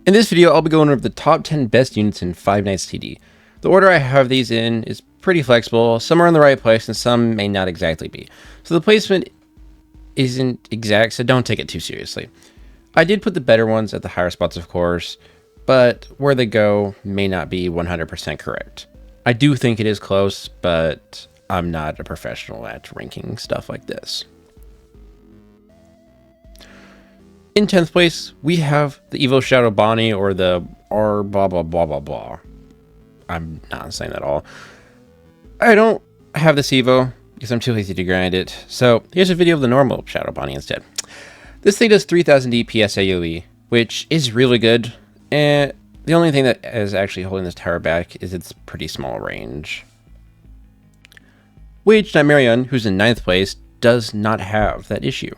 In this video, I'll be going over the top 10 best units in Five Nights TD. The order I have these in is pretty flexible. Some are in the right place and some may not exactly be. So the placement isn't exact, so don't take it too seriously. I did put the better ones at the higher spots, of course, but where they go may not be 100% correct. I do think it is close, but I'm not a professional at ranking stuff like this. In 10th place, we have the Evo Shadow Bonnie, or the R blah blah blah blah blah. I'm not saying that at all. I don't have this Evo because I'm too lazy to grind it, so here's a video of the normal Shadow Bonnie instead. This thing does 3000 DPS AoE, which is really good, and the only thing that is actually holding this tower back is its pretty small range. Which Nightmarion, who's in 9th place, does not have that issue.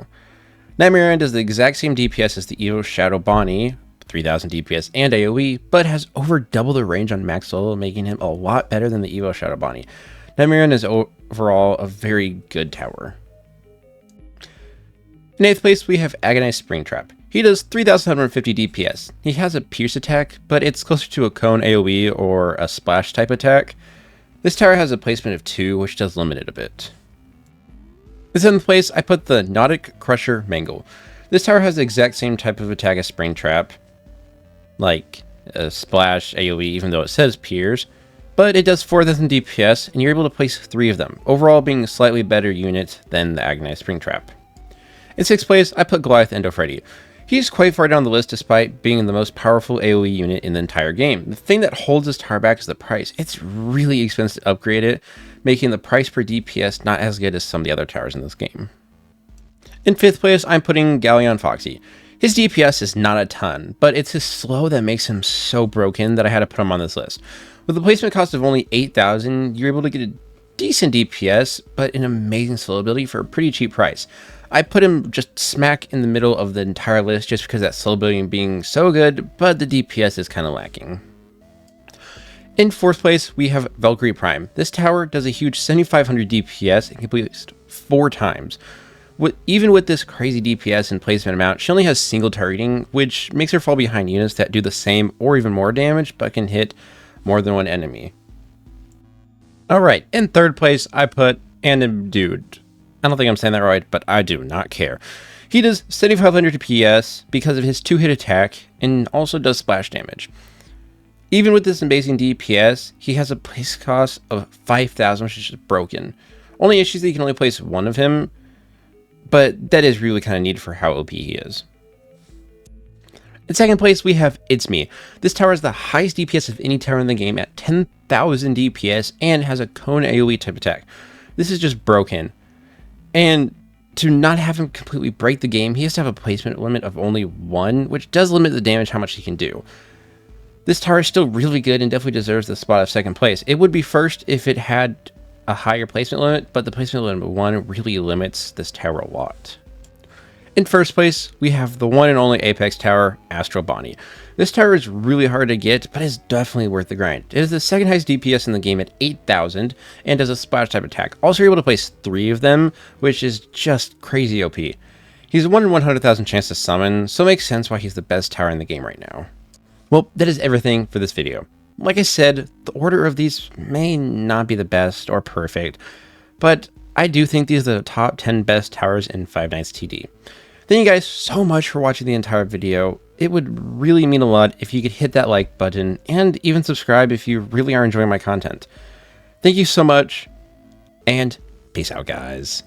Nightmarion does the exact same DPS as the Evo Shadow Bonnie, 3000 DPS and AoE, but has over double the range on max solo, making him a lot better than the Evo Shadow Bonnie. Nightmarion is overall a very good tower. In 8th place, we have Agony Springtrap. He does 3750 DPS. He has a pierce attack, but it's closer to a cone AoE or a splash type attack. This tower has a placement of 2, which does limit it a bit. In 7th place, I put the Nautic Crusher Mangle. This tower has the exact same type of attack as Springtrap, like a splash AoE, even though it says pierce, but it does 4000 DPS, and you're able to place 3 of them, overall being a slightly better unit than the Agony Springtrap. In 6th place, I put Goliath, Ando, Freddy. He's quite far down the list despite being the most powerful AoE unit in the entire game. The thing that holds this tower back is the price. It's really expensive to upgrade it, making the price per DPS not as good as some of the other towers in this game. In 5th place, I'm putting Galleon Foxy. His DPS is not a ton, but it's his slow that makes him so broken that I had to put him on this list. With a placement cost of only 8,000, you're able to get a decent DPS, but an amazing slow ability for a pretty cheap price. I put him just smack in the middle of the entire list just because that slow ability being so good, but the DPS is kind of lacking. In 4th place, we have Valkyrie Prime. This tower does a huge 7500 DPS and can be placed 4 times. Even with this crazy DPS and placement amount, she only has single targeting, which makes her fall behind units that do the same or even more damage, but can hit more than one enemy. Alright, in 3rd place, I put Ando. I don't think I'm saying that right, but I do not care. He does 7500 DPS because of his 2-hit attack, and also does splash damage. Even with this amazing DPS, he has a place cost of 5,000, which is just broken. Only issue is that you can only place 1 of him, but that is really kind of needed for how OP he is. In 2nd place, we have Itme. This tower has the highest DPS of any tower in the game at 10,000 DPS and has a cone AoE type attack. This is just broken. And to not have him completely break the game, he has to have a placement limit of only 1, which does limit the damage how much he can do. This tower is still really good and definitely deserves the spot of 2nd place. It would be 1st if it had a higher placement limit, but the placement limit of 1 really limits this tower a lot. In 1st place, we have the one and only Apex tower, Astro Bonnie. This tower is really hard to get, but is definitely worth the grind. It is the 2nd highest DPS in the game at 8,000 and does a splash type attack. Also, you're able to place 3 of them, which is just crazy OP. He's a 1 in 100,000 chance to summon, so it makes sense why he's the best tower in the game right now. Well, that is everything for this video. Like I said, the order of these may not be the best or perfect, but I do think these are the top 10 best towers in Five Nights TD. Thank you guys so much for watching the entire video. It would really mean a lot if you could hit that like button and even subscribe if you really are enjoying my content. Thank you so much, and peace out, guys.